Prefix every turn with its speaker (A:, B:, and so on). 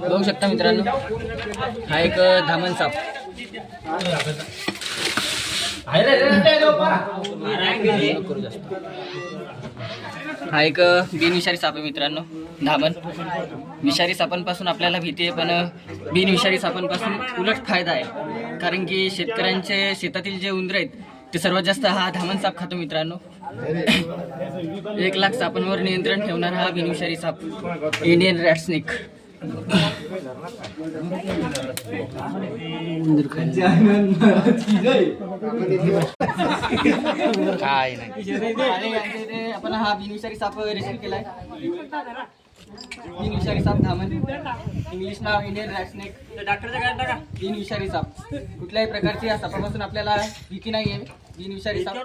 A: बघू शकता मित्रांनो, हा एक धामण साप. हा एक बिनविषारी साप आहे मित्रांनो, धामण. विषारी सापांपासून आपल्याला भीती आहे, पण बिनविषारी सापांपासून उलट फायदा आहे. कारण की शेतकऱ्यांचे शेतातील जे उंदर आहेत ते सर्वात जास्त हा धामण साप खातो मित्रांनो. 1 लाख सापांवर नियंत्रण ठेवणारा हा बिनविषारी साप, इंडियन रॅट स्नेक. काय नाही, आपण हा बिनविषारी साप रेस्क्यू केलाय. बिनविषारी साप धामण, इंग्लिश नाव इंडियन रॅट स्नेक. बिनविषारी साप, कुठल्याही प्रकारची या सापापासून आपल्याला भीती नाही आहे. बिनविषारी साप